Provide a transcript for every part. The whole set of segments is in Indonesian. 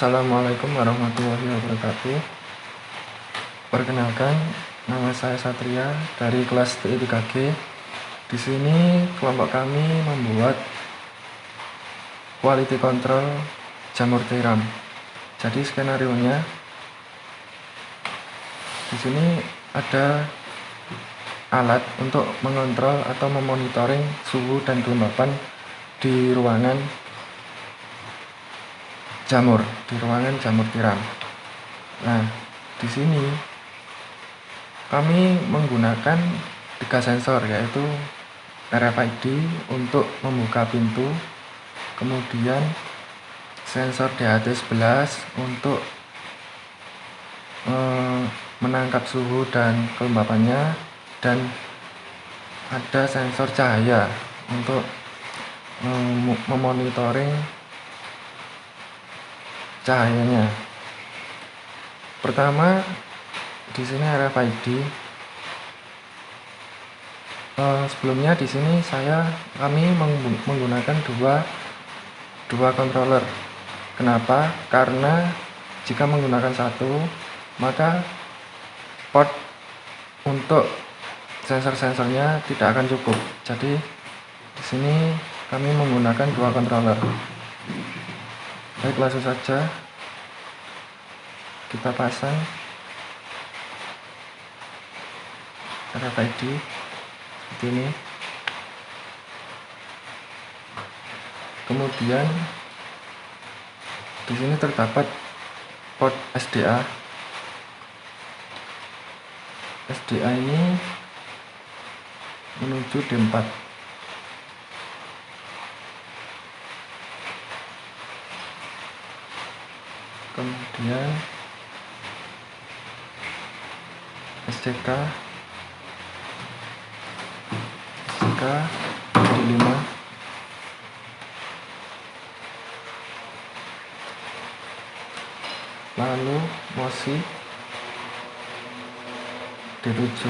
Assalamualaikum warahmatullahi wabarakatuh. Perkenalkan, nama saya Satria dari kelas TI 3G. Di sini kelompok kami membuat quality control jamur tiram. Jadi skenarionya di sini ada alat untuk mengontrol atau memonitoring suhu dan kelembapan di ruangan jamur tiram. Nah, di sini kami menggunakan 3 sensor, yaitu RFID untuk membuka pintu, kemudian sensor DHT11 untuk menangkap suhu dan kelembapannya, dan ada sensor cahaya untuk memonitoring cahayanya. Pertama, di sini RFID. Sebelumnya di sini kami menggunakan dua controller. Kenapa? Karena jika menggunakan satu, maka port untuk sensor-sensornya tidak akan cukup. Jadi di sini kami menggunakan 2 controller. Baik, langsung saja kita pasang RFID seperti ini. Kemudian di sini terdapat port SDA. SDA ini menuju D4. Kemudian SCK D5, lalu MOSI D7,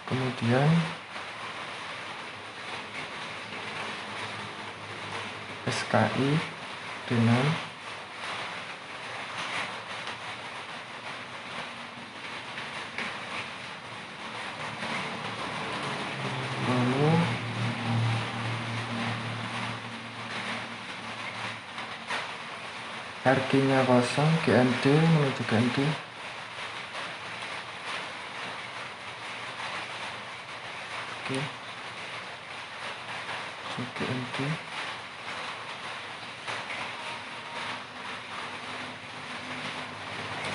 kemudian SKI D6, lalu RG-nya kosong, GND menuju GND. Oke, GND.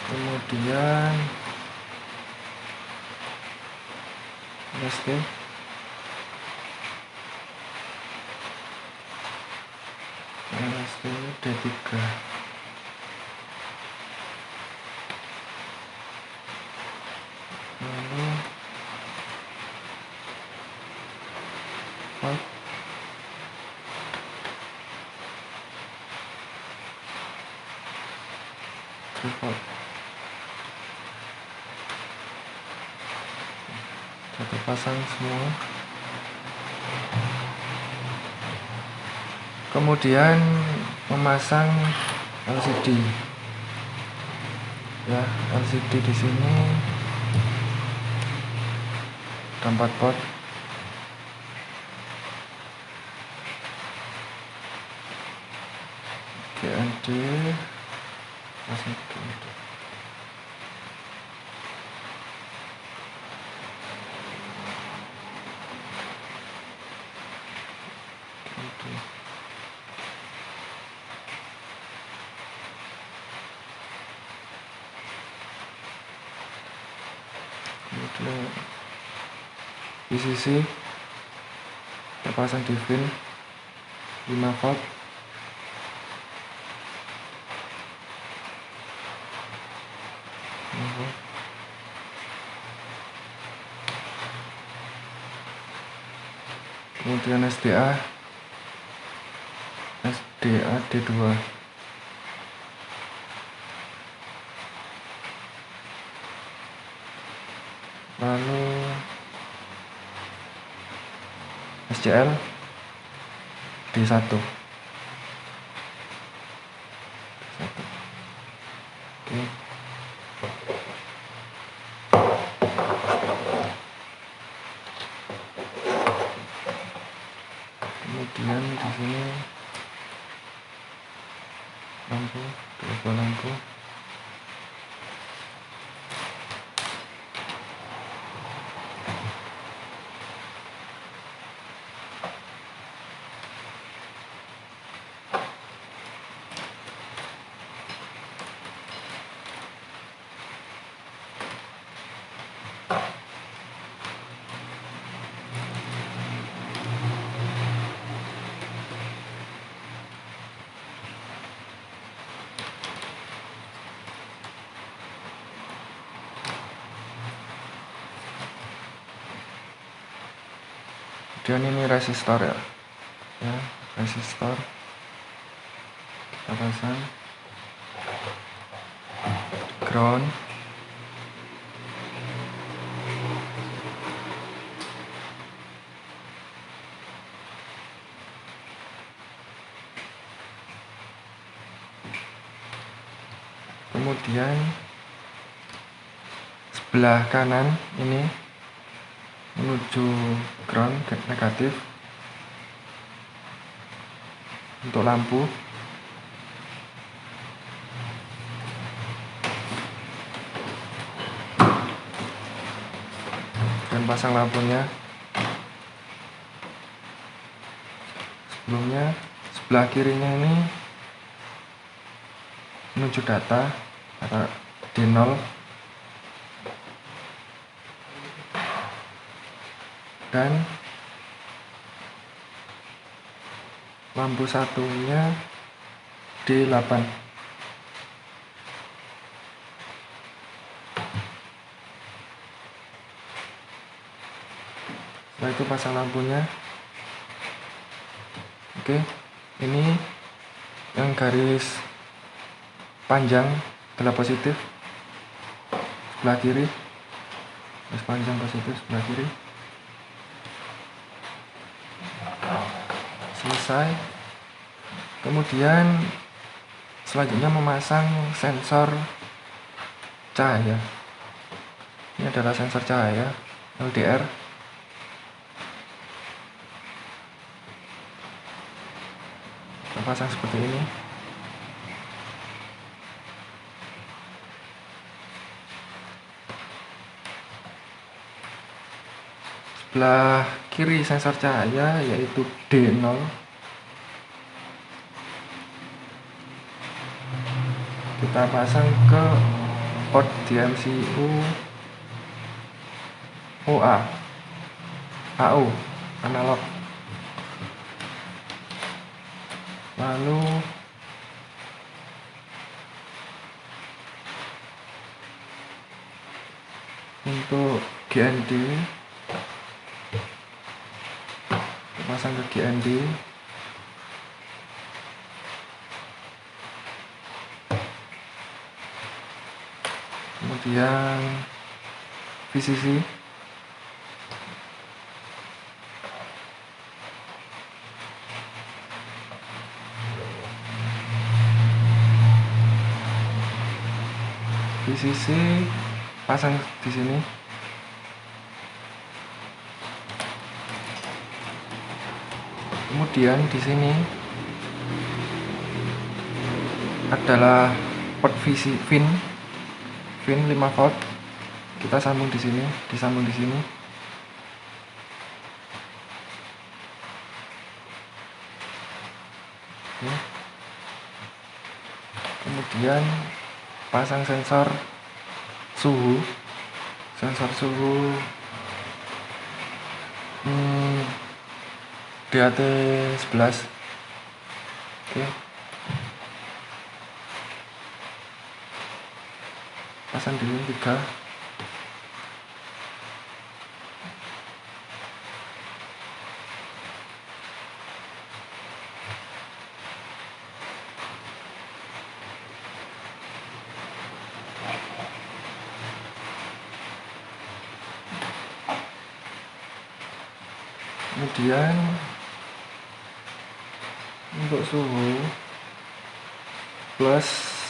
Kemudian LSD, D3, lalu default. Kita pasang semua. Kemudian memasang LCD. Ya, LCD di sini ada 4 port. GND, pasang GND. Kemudian VCC kita pasang di pin 5 volt. Kemudian SDA D2, lalu SCL D1. Oke. Kemudian di sini lampu, dua lampu. Kemudian ini resistor ya, resistor kita pasang, ground, kemudian sebelah kanan ini menuju ground negatif untuk lampu. Dan pasang lampunya. Sebelumnya sebelah kirinya ini menuju data atau D0, dan lampu satunya D8. Setelah itu pasang lampunya. Oke, ini yang garis panjang adalah positif sebelah kiri, garis panjang positif sebelah kiri. Selesai. Kemudian selanjutnya memasang sensor cahaya. Ini adalah sensor cahaya LDR. Kita pasang seperti ini. Sebelah kiri sensor cahaya yaitu D0. Kita pasang ke port DMCU OA AU analog. Lalu untuk GND pasang ke GND. Kemudian VCC. VCC pasang di sini. Kemudian di sini adalah port VIN 5 volt. Kita sambung di sini, disambung di sini. Oke. Kemudian pasang sensor suhu. Sensor suhu DAT11. Oke. Pasang di sini 3. Kemudian untuk suhu plus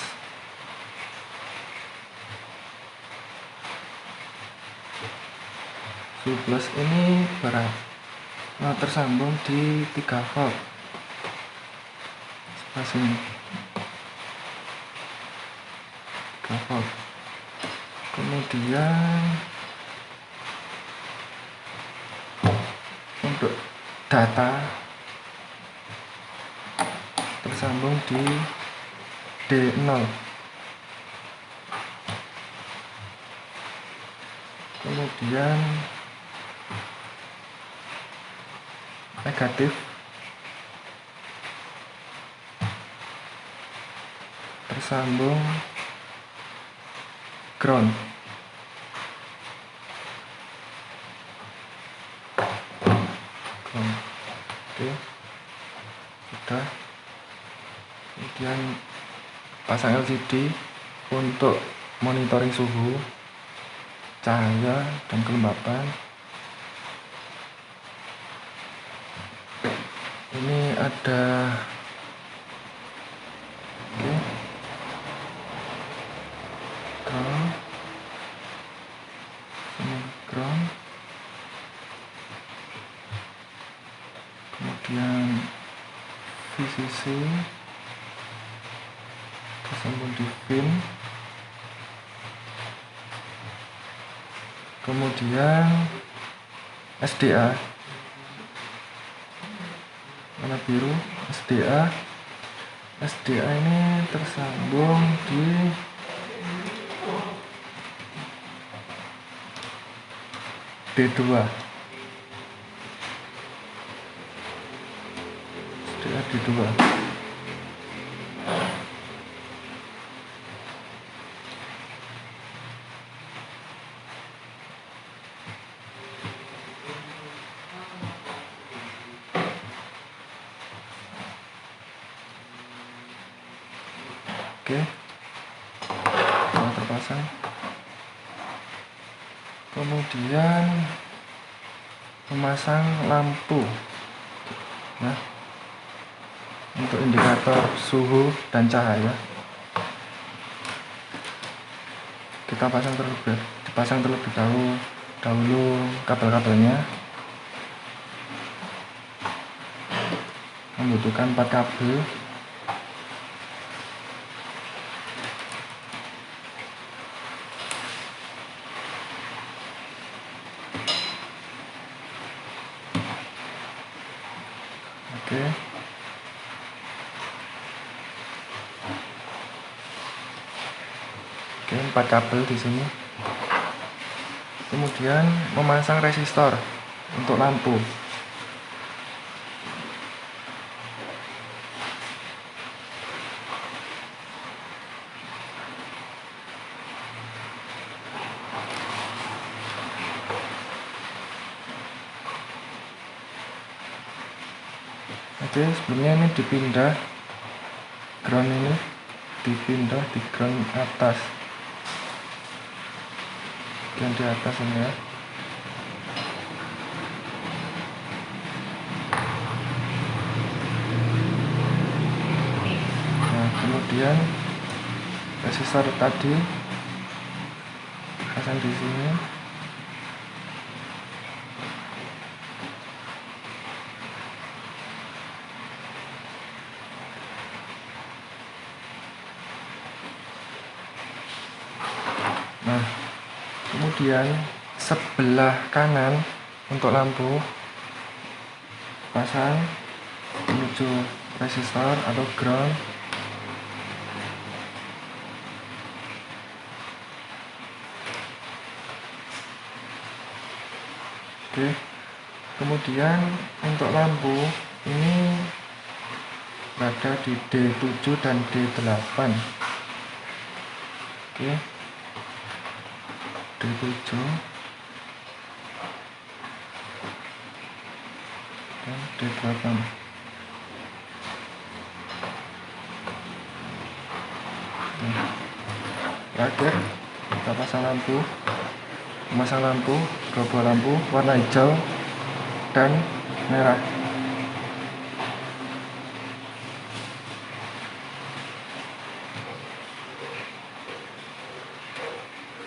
ini berat tersambung di 3 volt sebelah sini, 3 volt. Kemudian untuk data tersambung di D0. Kemudian negatif tersambung ground. Oke, sudah. Kemudian pasang LCD untuk monitoring suhu, cahaya, dan kelembapan. Ini ada ground, kemudian VCC tersambung di pin, kemudian SDA warna biru, SDA ini tersambung di D2. SDA D2. Oke, sudah terpasang. Kemudian memasang lampu, nah, untuk indikator suhu dan cahaya. Kita dipasang terlebih dahulu kabel-kabelnya. Membutuhkan 4 kabel. Oke. Oke, 4 kabel di sini. Kemudian memasang resistor untuk lampu. Oke, sebelumnya ini dipindah, ground ini dipindah di ground atas, yang di atas ini ya. Nah, kemudian resistor tadi pasang di sini. Nah, kemudian sebelah kanan untuk lampu pasang menuju resistor atau ground. Oke, kemudian untuk lampu ini berada di D7 dan D8. Oke, D7 dan D8. Nah, terakhir kita memasang lampu, 2 buah lampu warna hijau dan merah.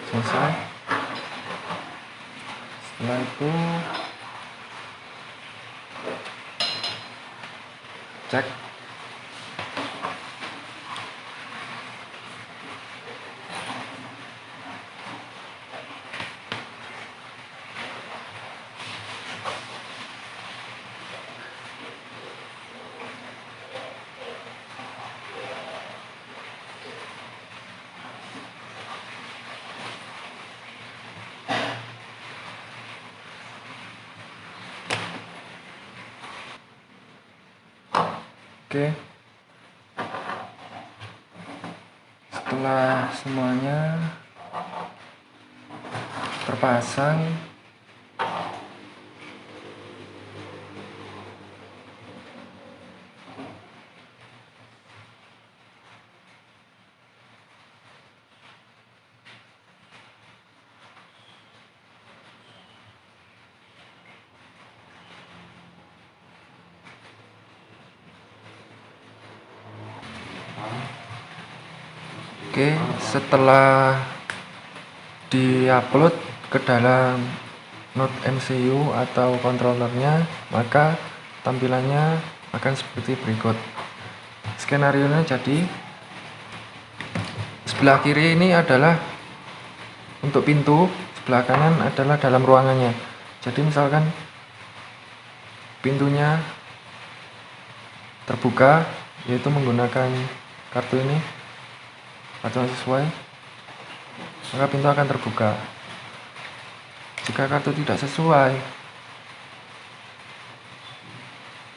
Selesai. Setelah itu cek oke. Setelah semuanya terpasang, oke, setelah diupload ke dalam node MCU atau controllernya, maka tampilannya akan seperti berikut. Skenarionya jadi sebelah kiri ini adalah untuk pintu, sebelah kanan adalah dalam ruangannya. Jadi misalkan pintunya terbuka, yaitu menggunakan kartu ini atau sesuai, maka pintu akan terbuka. Jika kartu tidak sesuai,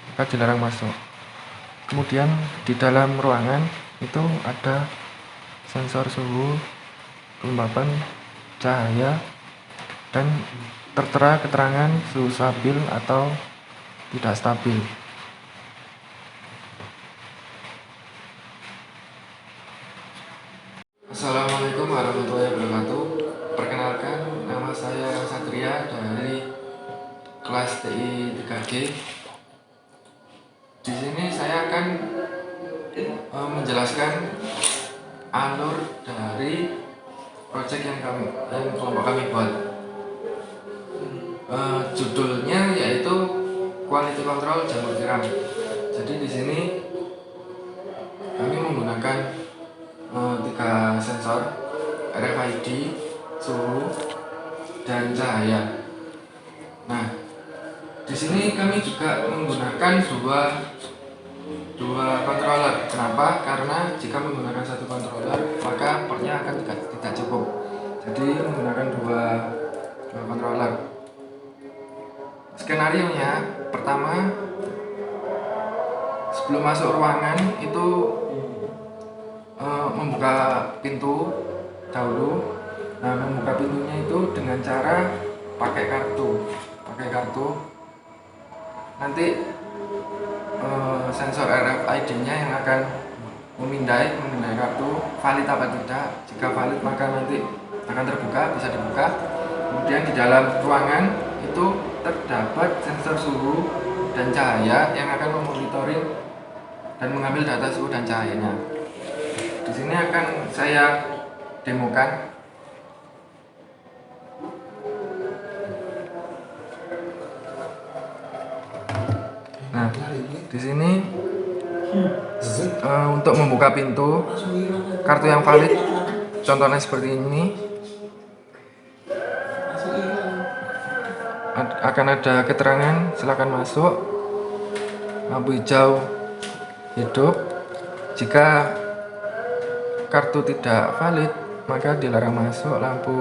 maka dilarang masuk. Kemudian di dalam ruangan itu ada sensor suhu, kelembapan, cahaya, dan tertera keterangan suhu stabil atau tidak stabil. Assalamualaikum warahmatullahi wabarakatuh. Perkenalkan, nama saya Satria dari kelas TI 3G. Di sini saya akan menjelaskan alur dari project yang kelompok kami buat. Judulnya yaitu Quality Control Jamur Tiram. Jadi di sini kami menggunakan 3 sensor RFID, suhu, dan cahaya. Nah, di sini kami juga menggunakan dua controller. Kenapa? Karena jika menggunakan satu controller, maka portnya akan tidak cukup. Jadi menggunakan dua controller. Skenarionya pertama, sebelum masuk ruangan itu membuka pintu dahulu. Nah, membuka pintunya itu dengan cara pakai kartu. Nanti sensor RFID-nya yang akan memindai kartu valid apa tidak. Jika valid maka nanti akan terbuka, bisa dibuka. Kemudian di dalam ruangan itu terdapat sensor suhu dan cahaya yang akan memonitoring dan mengambil data suhu dan cahayanya. Di sini akan saya demokan. Nah, di sini untuk membuka pintu, kartu yang valid contohnya seperti ini. Akan ada keterangan silakan masuk, lampu hijau hidup. Jika kartu tidak valid maka dilarang masuk, lampu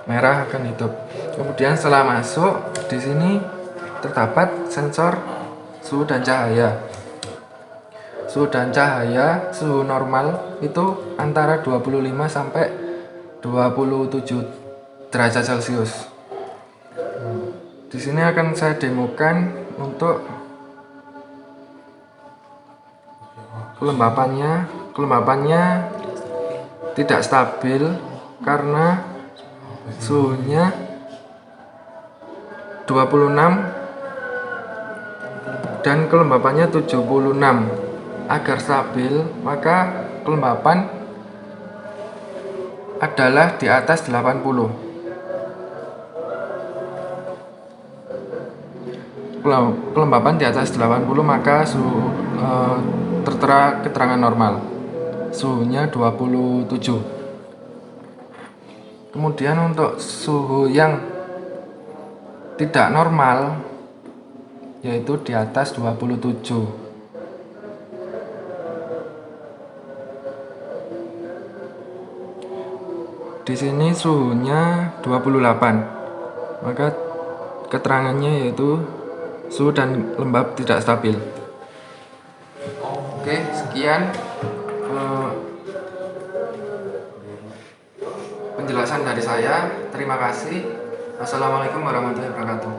merah akan hidup. Kemudian setelah masuk, di sini terdapat sensor suhu dan cahaya. Suhu normal itu antara 25 sampai 27 derajat Celcius. Di sini akan saya demokan untuk kelembapannya tidak stabil karena suhunya 26 dan kelembapannya 76. Agar stabil, maka kelembapan adalah di atas 80. Kelembapan di atas 80 maka tertera keterangan normal. Suhunya 27. Kemudian untuk suhu yang tidak normal yaitu di atas 27. Di sini suhunya 28. Maka keterangannya yaitu suhu dan lembab tidak stabil. Oke, sekian penjelasan dari saya. Terima kasih. Assalamualaikum warahmatullahi wabarakatuh.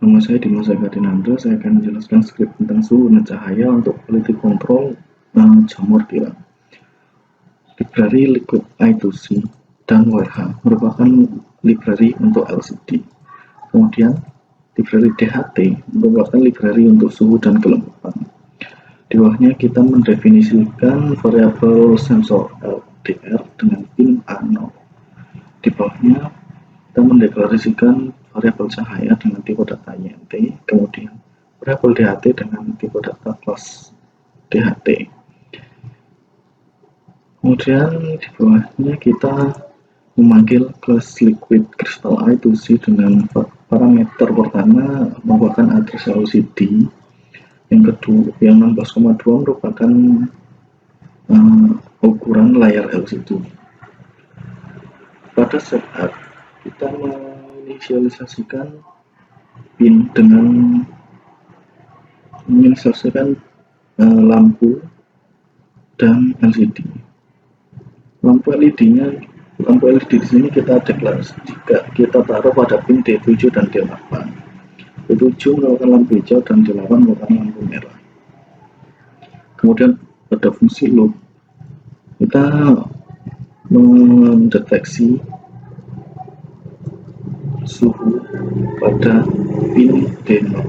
Nama saya Dimas Ekadinandra. Saya akan menjelaskan skrip tentang suhu dan cahaya untuk quality control jamur tiram. Library Liquid I2C dan WH merupakan library untuk LCD. Kemudian library DHT merupakan library untuk suhu dan kelembapan. Di bawahnya kita mendefinisikan variabel sensor LDR dengan pin A0. Di bawahnya kita mendeklarasikan variabel cahaya dengan tipe data INT, kemudian variabel DHT dengan tipe data kelas DHT. Kemudian di bawahnya kita memanggil kelas liquid crystal I2C dengan parameter pertama merupakan address LCD, yang kedua yang 16,2 merupakan ukuran layar LCD. Pada setup kita menginisialisasikan pin dengan menginisialisasikan lampu dan LCD. Lampu LED di sini kita deklarasi jika kita taruh pada pin D7 dan D8. D7 merupakan lampu hijau dan D8 merupakan lampu merah. Kemudian pada fungsi loop kita mendeteksi suhu pada pin D0.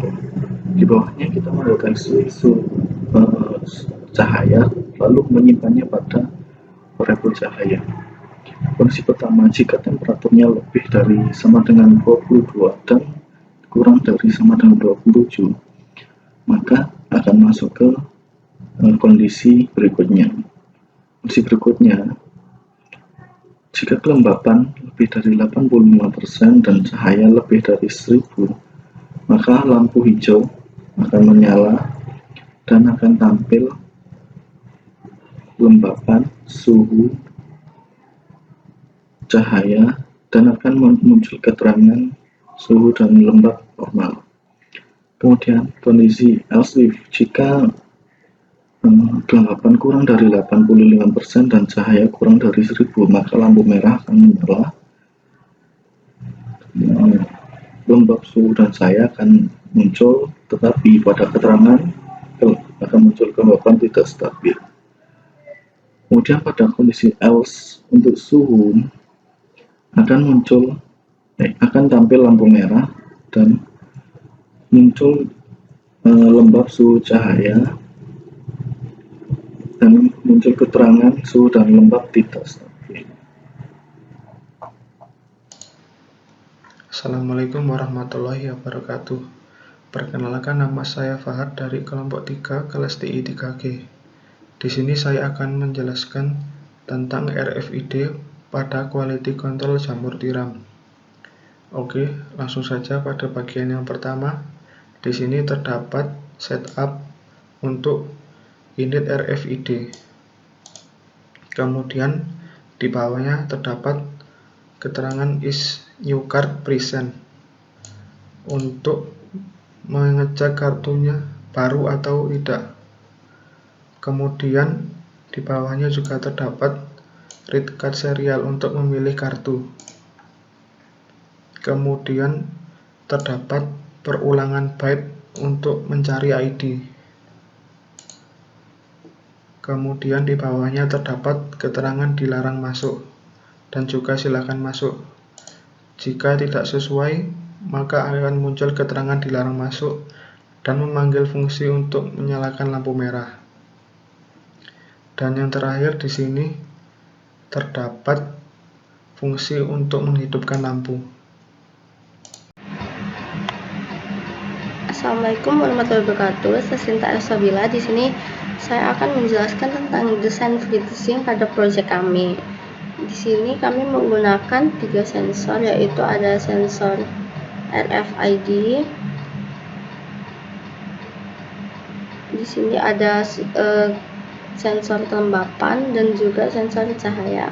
Di bawahnya kita mendeteksi suhu cahaya lalu menyimpannya pada variabel cahaya. Kondisi pertama, jika temperaturnya lebih dari sama dengan 22 dan kurang dari sama dengan 27, maka akan masuk ke kondisi berikutnya. Kondisi berikutnya, jika kelembapan lebih dari 85% dan cahaya lebih dari 1000, maka lampu hijau akan menyala dan akan tampil kelembapan, suhu, cahaya, dan akan muncul keterangan suhu dan lembab normal. Kemudian kondisi else if, jika kelembapan kurang dari 85% dan cahaya kurang dari 1000, maka lampu merah akan menyala, lembab, suhu, dan cahaya akan muncul, tetapi pada keterangan akan muncul kelembapan tidak stabil. Kemudian pada kondisi else untuk suhu akan tampil lampu merah dan muncul lembab, suhu, cahaya, dan muncul keterangan suhu dan lembab tidak stabil. Assalamualaikum warahmatullahi wabarakatuh. Perkenalkan, nama saya Fahad dari kelompok 3 kelas TI 3G. Di sini saya akan menjelaskan tentang RFID pada quality control jamur tiram. Oke, langsung saja pada bagian yang pertama. Di sini terdapat setup untuk unit RFID. Kemudian di bawahnya terdapat keterangan is new card present untuk mengecek kartunya baru atau tidak. Kemudian di bawahnya juga terdapat read card serial untuk memilih kartu. Kemudian terdapat perulangan byte untuk mencari ID. Kemudian di bawahnya terdapat keterangan dilarang masuk dan juga silakan masuk. Jika tidak sesuai, maka akan muncul keterangan dilarang masuk dan memanggil fungsi untuk menyalakan lampu merah. Dan yang terakhir di sini terdapat fungsi untuk menghidupkan lampu. Assalamualaikum warahmatullahi wabarakatuh. Saya Sinta Elsabila. Di sini saya akan menjelaskan tentang desain FreeSync pada proyek kami. Di sini kami menggunakan 3 sensor, yaitu ada sensor RFID. Di sini ada sensor kelembapan dan juga sensor cahaya.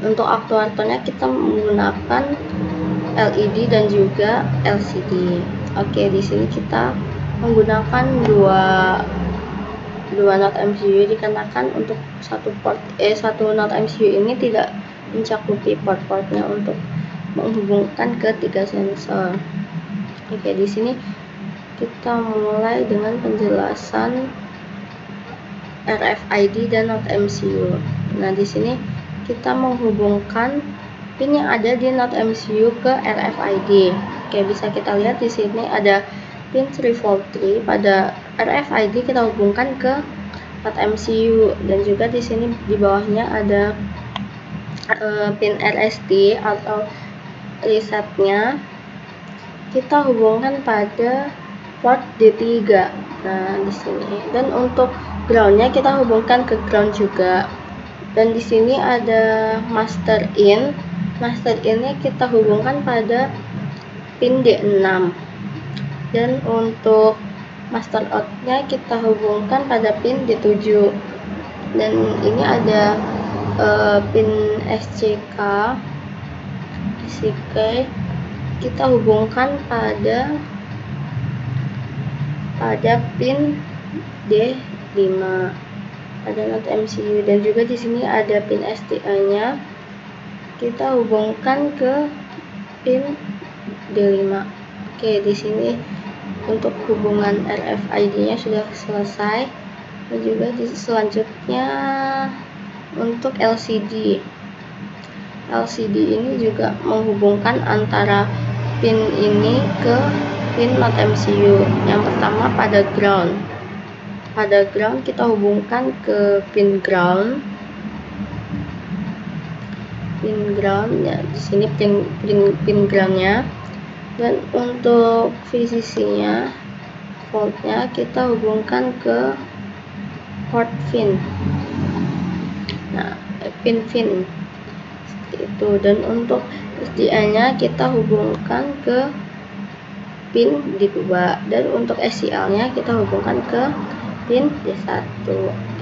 Untuk aktuatornya kita menggunakan LED dan juga LCD. Oke, di sini kita menggunakan dua not MCU dikarenakan untuk satu not MCU ini tidak mencakupi port-portnya untuk menghubungkan ke 3 sensor. Oke, di sini kita mulai dengan penjelasan RFID dan not MCU. Nah, di sini kita menghubungkan pin yang ada di not MCU ke RFID. Oke, bisa kita lihat di sini ada pin 3V3. Pada RFID kita hubungkan ke not MCU, dan juga di sini di bawahnya ada pin RST atau resetnya kita hubungkan pada port D3. Nah, di sini. Dan untuk groundnya kita hubungkan ke ground juga. Dan di sini ada master in. Master in-nya kita hubungkan pada pin D6. Dan untuk master out-nya kita hubungkan pada pin D7. Dan ini ada pin SCK kita hubungkan pada pin D5 pada not MCU, dan juga di sini ada pin STA-nya kita hubungkan ke pin D5. Oke, di sini untuk hubungan RFID-nya sudah selesai. Dan juga selanjutnya untuk LCD. LCD ini juga menghubungkan antara pin ini ke pin not MCU. Yang pertama pada ground. Pada ground kita hubungkan ke pin ground. Pin ground ya, di sini pin groundnya. Dan untuk VCC-nya, voltnya kita hubungkan ke port pin. Nah, pin seperti itu. Dan untuk SDA-nya kita hubungkan ke pin D2, dan untuk SCL-nya kita hubungkan ke pin D1.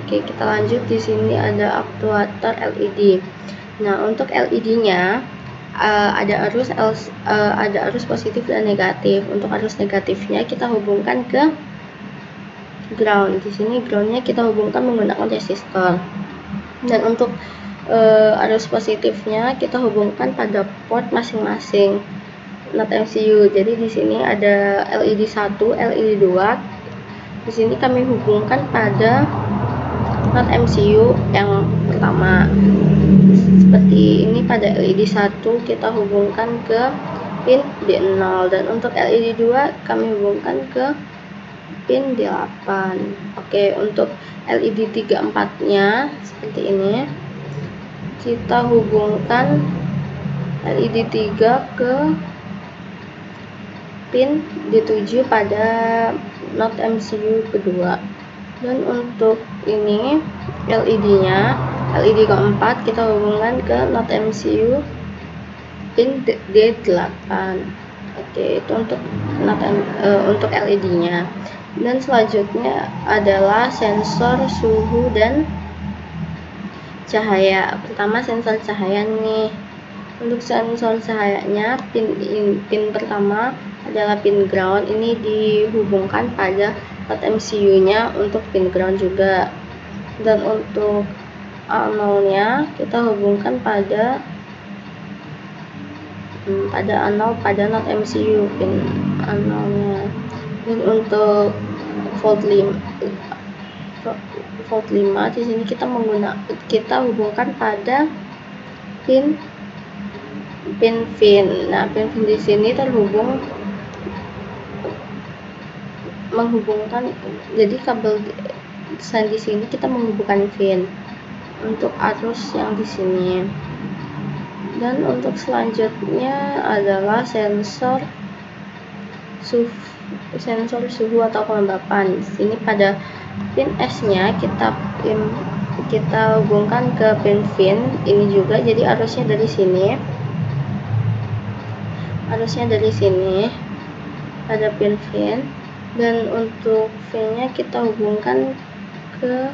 Oke, kita lanjut. Di sini ada aktuator LED. Nah, untuk LED-nya ada arus positif dan negatif. Untuk arus negatifnya kita hubungkan ke ground. Di sini groundnya kita hubungkan menggunakan resistor. Dan untuk arus positifnya kita hubungkan pada port masing-masing not MCU. Jadi di sini ada LED 1, LED 2. Di sini kami hubungkan pada not MCU yang pertama. Seperti ini, pada LED 1 kita hubungkan ke pin D0, dan untuk LED 2 kami hubungkan ke pin D8. Oke, untuk LED 3-4 nya seperti ini. Kita hubungkan LED 3 ke pin D7 pada not MCU kedua. Dan untuk ini LED-nya, LED keempat kita hubungkan ke not MCU pin D8. Oke, itu untuk untuk LED-nya. Dan selanjutnya adalah sensor suhu dan cahaya. Pertama sensor cahaya nih. Untuk sensor cahayanya, pin pertama adalah pin ground. Ini dihubungkan pada not MCU-nya untuk pin ground juga. Dan untuk anode-nya kita hubungkan pada anode pada not MCU pin anode-nya. Dan untuk volt 5 di sini kita hubungkan pada pin. Nah, pin di sini terhubung menghubungkan, jadi kabel di sini kita menghubungkan pin untuk arus yang di sini. Dan untuk selanjutnya adalah sensor suhu atau kelembapan. Di sini pada pin S-nya kita hubungkan ke pin ini juga, jadi arusnya dari sini pada pin dan untuk V-nya kita hubungkan ke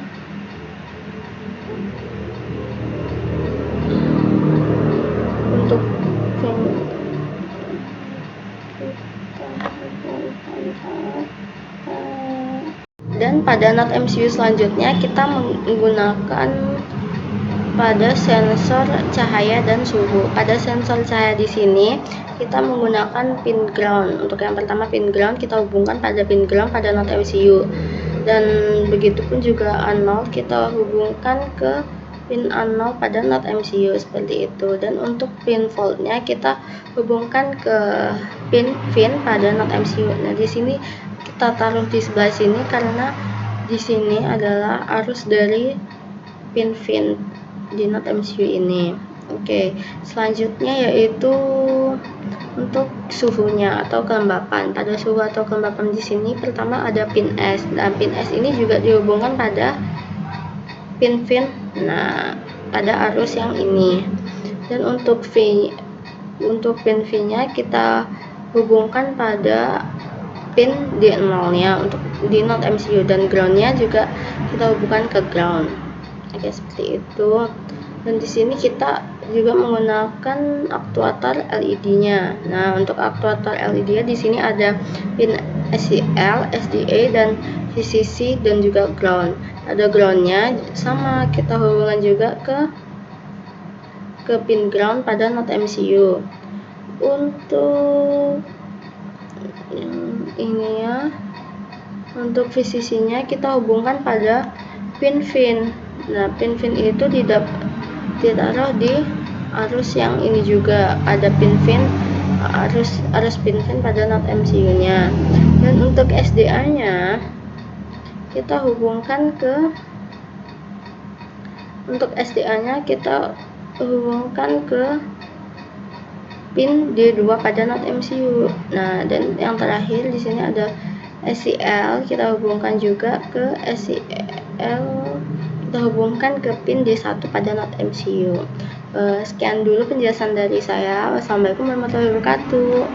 dan pada NOT MCU selanjutnya kita menggunakan pada sensor cahaya dan suhu. Pada sensor cahaya di sini kita menggunakan pin ground. Untuk yang pertama pin ground kita hubungkan pada pin ground pada NOT MCU, dan begitupun juga A0 kita hubungkan ke pin A0 pada NOT MCU, seperti itu. Dan untuk pin voltnya kita hubungkan ke pin pada NOT MCU. Nah, di sini kita taruh di sebelah sini karena di sini adalah arus dari pin di NOT MCU ini. Oke, selanjutnya yaitu untuk suhunya atau kelembapan. Pada suhu atau kelembapan di sini pertama ada pin S. Nah, pin S ini juga dihubungkan pada pin nah pada arus yang ini. Dan untuk pin V-nya kita hubungkan pada pin di 0-nya untuk di NOT MCU, dan ground-nya juga kita hubungkan ke ground. Oke, seperti itu. Dan di sini kita juga menggunakan aktuator LED-nya. Nah, untuk aktuator LED-nya di sini ada pin SCL, SDA, dan VCC, dan juga ground. Ada ground-nya sama kita hubungkan juga ke pin ground pada NOT MCU. Untuk ini ya, untuk VCC-nya kita hubungkan pada pin. Nah, pin itu ditaruh di arus yang ini juga, ada pin arus pin pada NOT MCU-nya. Dan untuk SDA-nya kita hubungkan ke pin D2 pada NOT MCU. Nah, dan yang terakhir di sini ada SCL, kita hubungkan juga ke SCL, kita hubungkan ke pin D1 pada NOT MCU. Sekian dulu penjelasan dari saya. Wassalamualaikum warahmatullahi wabarakatuh.